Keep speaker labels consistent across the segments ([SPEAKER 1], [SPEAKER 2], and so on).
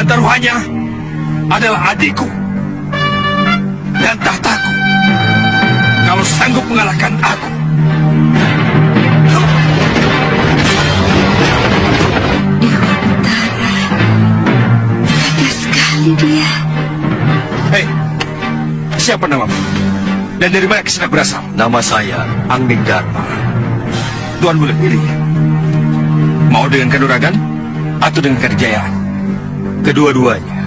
[SPEAKER 1] taruhannya adalah adikku dan tahtaku. Kalau sanggup mengalahkan aku.
[SPEAKER 2] Dewa Betara. Gagah sekali dia.
[SPEAKER 1] Hei, siapa namamu? Dan dari mana kesana berasal?
[SPEAKER 3] Nama saya Angning Dharma.
[SPEAKER 1] Tuan boleh pilih. Mau dengan kanuragan atau dengan kerjayaan?
[SPEAKER 3] Kedua-duanya.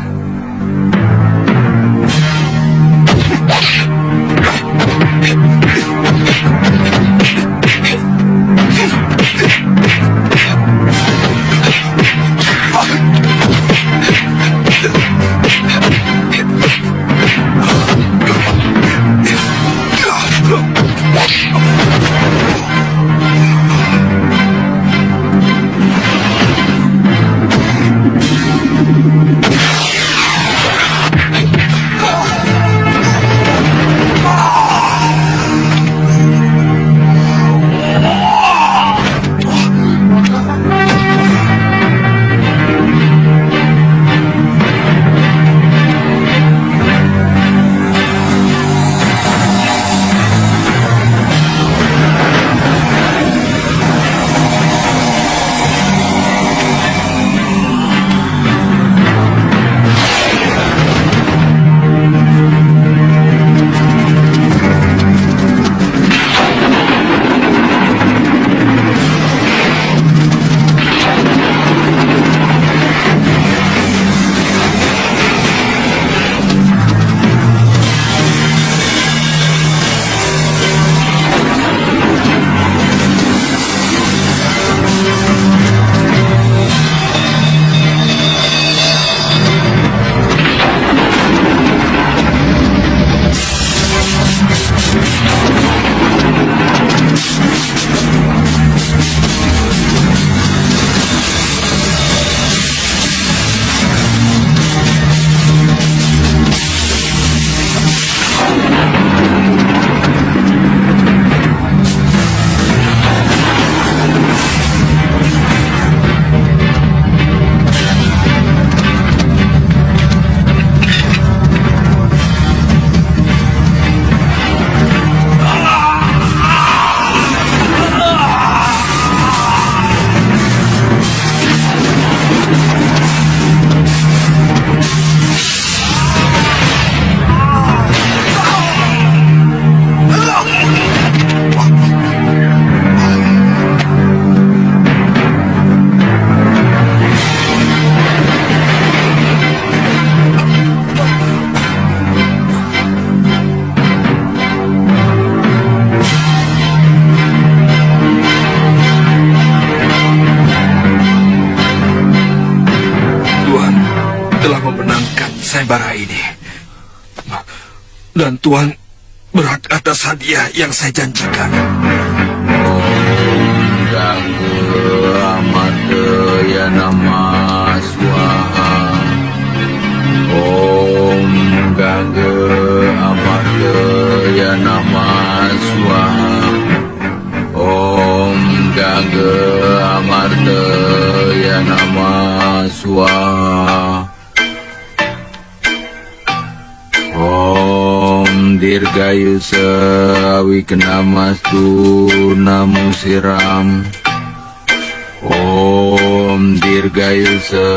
[SPEAKER 1] sayembara ini. Dan Tuhan berhak atas hadiah yang saya janjikan.
[SPEAKER 4] Ganggu amatya nama swaha. Om Ganggu amatya nama swaha. Om Ganggu amatya nama swaha. Om Dirgayusa Wikenamastu Namo Siram. Om Dirgayusa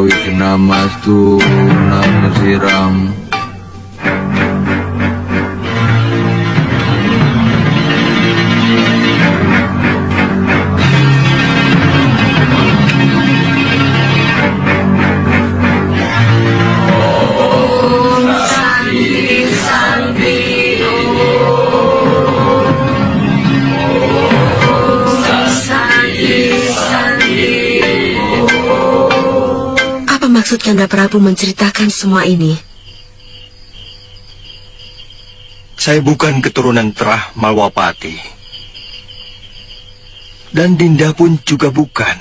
[SPEAKER 4] Wikenamastu Namo Siram.
[SPEAKER 2] Maksud Kanda Prabu menceritakan semua ini?
[SPEAKER 3] Saya bukan keturunan Trah Malwapati. Dan Dinda pun juga bukan.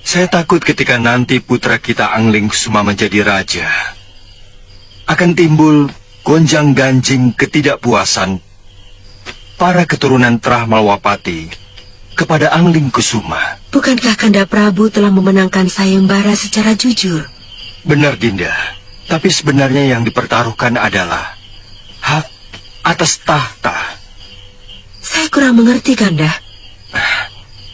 [SPEAKER 3] Saya takut ketika nanti putra kita Angling Kusuma menjadi raja, akan timbul gonjang-ganjing ketidakpuasan para keturunan Trah Malwapati kepada Angling Kusuma.
[SPEAKER 2] Bukankah Kanda Prabu telah memenangkan sayembara secara jujur?
[SPEAKER 3] Benar, Dinda. Tapi sebenarnya yang dipertaruhkan adalah hak atas tahta.
[SPEAKER 2] Saya kurang mengerti, Kanda.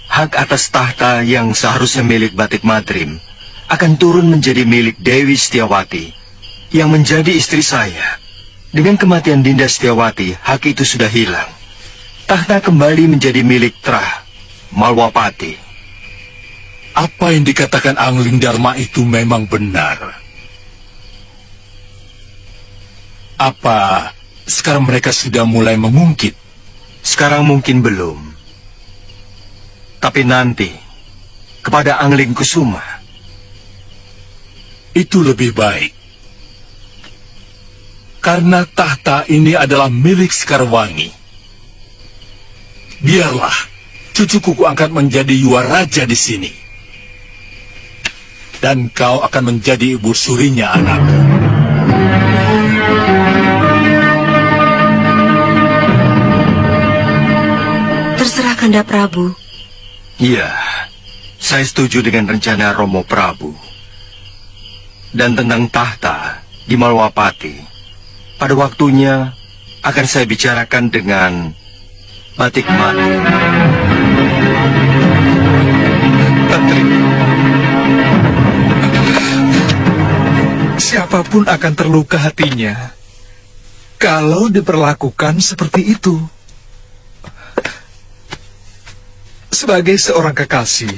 [SPEAKER 3] Hak atas tahta yang seharusnya milik Batik Madrim akan turun menjadi milik Dewi Setiawati yang menjadi istri saya. Dengan kematian Dinda Setiawati, hak itu sudah hilang. Tahta kembali menjadi milik Trah Malwapati.
[SPEAKER 5] Apa yang dikatakan Angling Dharma itu memang benar. Apa sekarang mereka sudah mulai mengungkit?
[SPEAKER 3] Sekarang mungkin belum. Tapi nanti, kepada Angling Kusuma.
[SPEAKER 5] Itu lebih baik. Karena tahta ini adalah milik Sekarwangi. Biarlah cucuku angkat menjadi Yuwa Raja di sini. Dan kau akan menjadi ibu surinya, anakku.
[SPEAKER 2] Terserah Kanda Prabu.
[SPEAKER 3] Iya, saya setuju dengan rencana Romo Prabu. Dan tentang tahta di Malwapati, pada waktunya akan saya bicarakan dengan Batik Madrim.
[SPEAKER 6] Tantri, siapapun akan terluka hatinya kalau diperlakukan seperti itu. Sebagai seorang kekasih,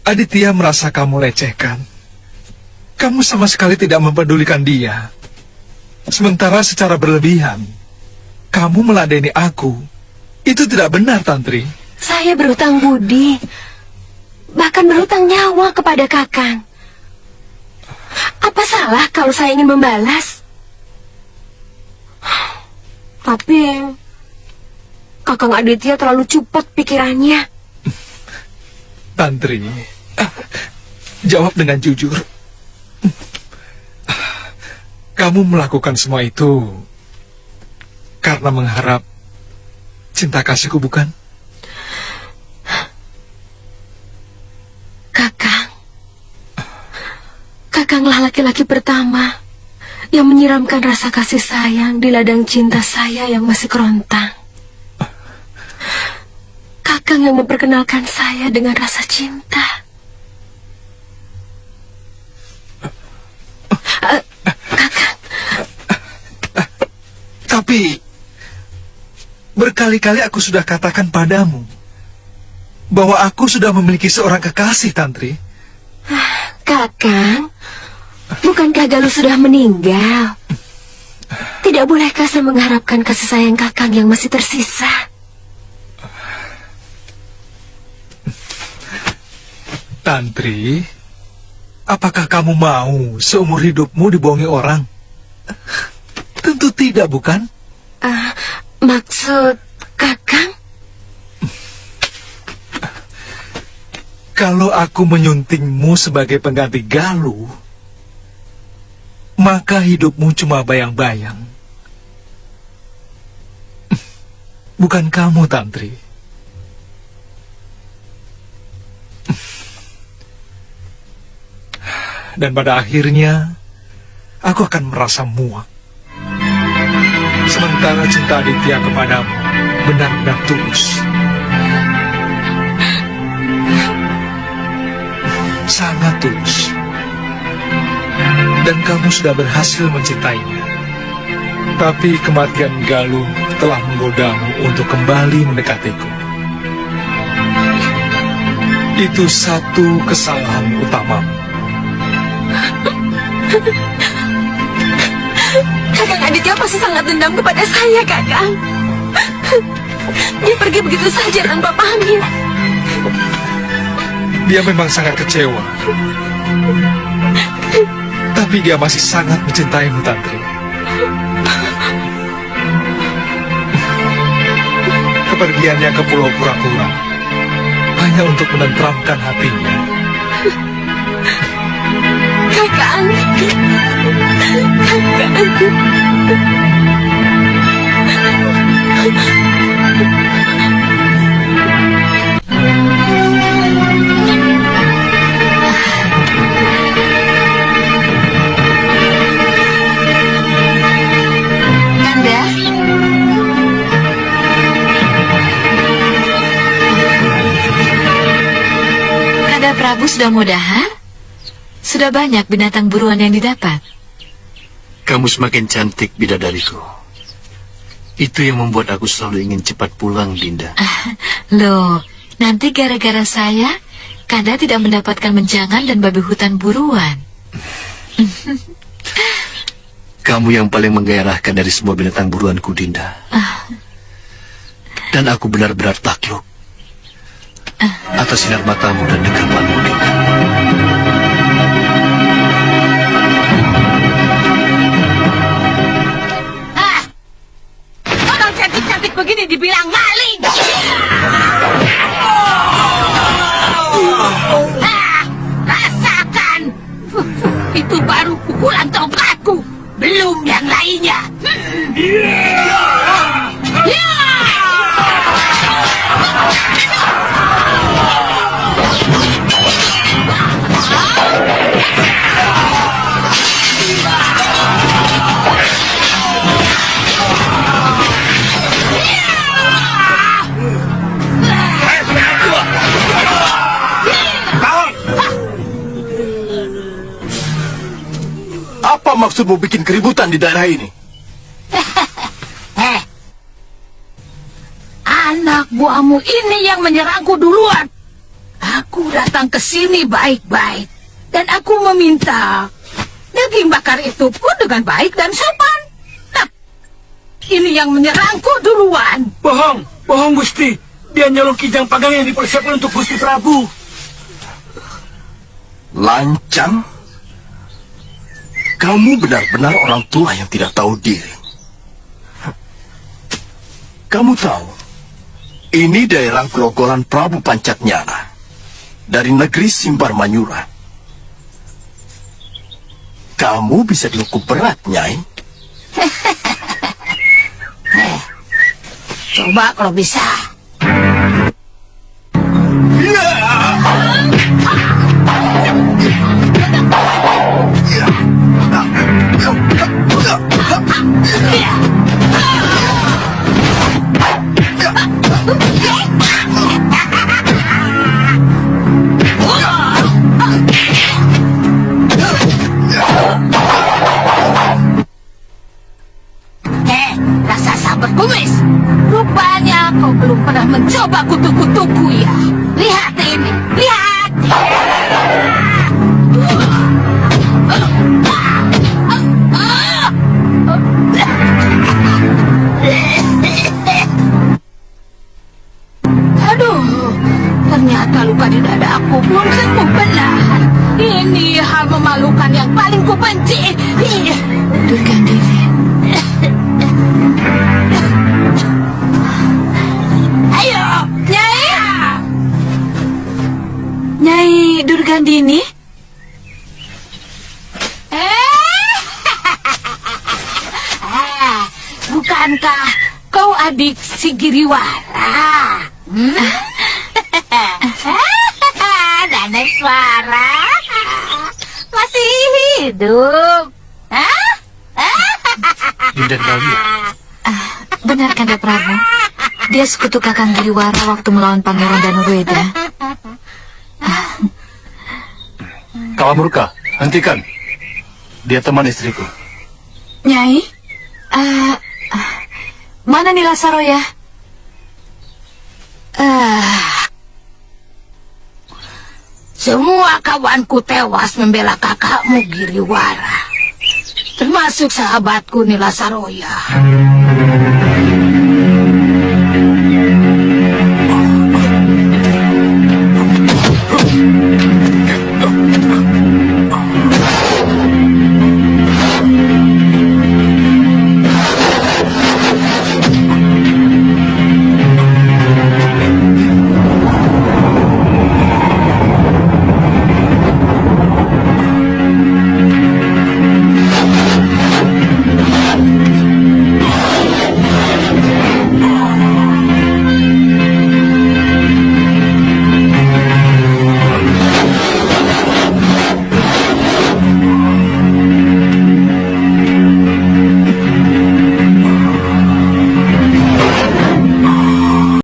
[SPEAKER 6] Aditya merasa kamu lecehkan. Kamu sama sekali tidak mempedulikan dia. Sementara secara berlebihan, kamu meladeni aku. Itu tidak benar, Tantri.
[SPEAKER 7] Saya berhutang budi, bahkan berhutang nyawa kepada Kakang. Apa salah kalau saya ingin membalas? Tapi Kakang Aditya terlalu cepat pikirannya.
[SPEAKER 6] Tantri, jawab dengan jujur. Kamu melakukan semua itu karena mengharap cinta kasihku, bukan?
[SPEAKER 7] Kakanglah laki-laki pertama yang menyiramkan rasa kasih sayang di ladang cinta saya yang masih kerontang. Kakang yang memperkenalkan saya dengan rasa cinta. Kakang.
[SPEAKER 6] Tapi berkali-kali aku sudah katakan padamu bahwa aku sudah memiliki seorang kekasih, Tantri.
[SPEAKER 7] Kakang, bukankah Galuh sudah meninggal? Tidak bolehkah saya mengharapkan kasih sayang Kakang yang masih tersisa?
[SPEAKER 6] Tantri, apakah kamu mau seumur hidupmu dibohongi orang? Tentu tidak, bukan?
[SPEAKER 7] Maksud Kakang?
[SPEAKER 6] Kalau aku menyuntingmu sebagai pengganti Galuh, maka hidupmu cuma bayang-bayang. Bukan kamu, Tantri. Dan pada akhirnya, aku akan merasa muak. Sementara cinta Aditya kepadamu benar-benar tulus. Sangat tulus. Dan kamu sudah berhasil mencintainya. Tapi kematian Galuh telah menggodamu untuk kembali mendekatiku. Itu satu kesalahan utamamu.
[SPEAKER 7] Kakang Aditya pasti sangat dendam kepada saya, Kakang. Dia pergi begitu saja tanpa pamit.
[SPEAKER 6] Dia memang sangat kecewa. Tapi dia masih sangat mencintaimu, Tantri. Kepergiannya ke Pulau Pura-Pura hanya untuk menenteramkan hatinya.
[SPEAKER 7] Kakang. Kakang.
[SPEAKER 8] Kanda? Kanda Prabu sudah mudahan? Sudah banyak binatang buruan yang didapat.
[SPEAKER 9] Kamu semakin cantik, bidadariku. Itu yang membuat aku selalu ingin cepat pulang, Dinda.
[SPEAKER 8] Loh, nanti gara-gara saya, Kanda tidak mendapatkan menjangan dan babi hutan buruan.
[SPEAKER 9] Kamu yang paling menggairahkan dari semua binatang buruanku, Dinda. Dan aku benar-benar takluk atas sinar matamu dan dekapanmu, Dinda.
[SPEAKER 7] Orang cantik-cantik begini dibilang maling. Rasakan. Itu baru pukulan tongkatku. Belum yang lainnya.
[SPEAKER 9] Apa maksudmu bikin keributan di daerah ini?
[SPEAKER 7] Anak buahmu ini yang menyerangku duluan. Aku datang ke sini baik-baik. Dan aku meminta daging bakar itu pun dengan baik dan sopan. Nah, ini yang menyerangku duluan.
[SPEAKER 9] Bohong, bohong Gusti. Dia nyolong kijang panggang yang dipersiapkan untuk Gusti Prabu.
[SPEAKER 3] Lancang? Kamu benar-benar orang tua yang tidak tahu diri. Kamu tahu, ini daerah Grogolan Prabu Pancatnyana dari negeri Simbar Manyura. Kamu bisa dihukum berat, Nyai.
[SPEAKER 7] Coba kalau bisa. Rasa sabar kumis. Rupanya kau belum pernah mencoba kutu-kutuku ya. Lihat ini, lihat. Aduh, ternyata luka di dadaku belum sembuh benar. Ini hal memalukan yang paling kubenci.
[SPEAKER 8] Durgandini.
[SPEAKER 7] Ayo, Nyai.
[SPEAKER 8] Nyai Durgandini?
[SPEAKER 7] Bukankah kau adik si Giriwara? Daneswara masih hidup.
[SPEAKER 9] Dinda Dahlia.
[SPEAKER 8] Benar Kanda Prabu. Dia sekutu Kakang Giriwara waktu melawan Pangeran Danurweda.
[SPEAKER 9] Kalamurka, hentikan. Dia teman istriku.
[SPEAKER 8] Nyai? Mana Nila Saroya?
[SPEAKER 7] Semua kawanku tewas membela kakakmu Giriwara. Termasuk sahabatku Nila Saroya.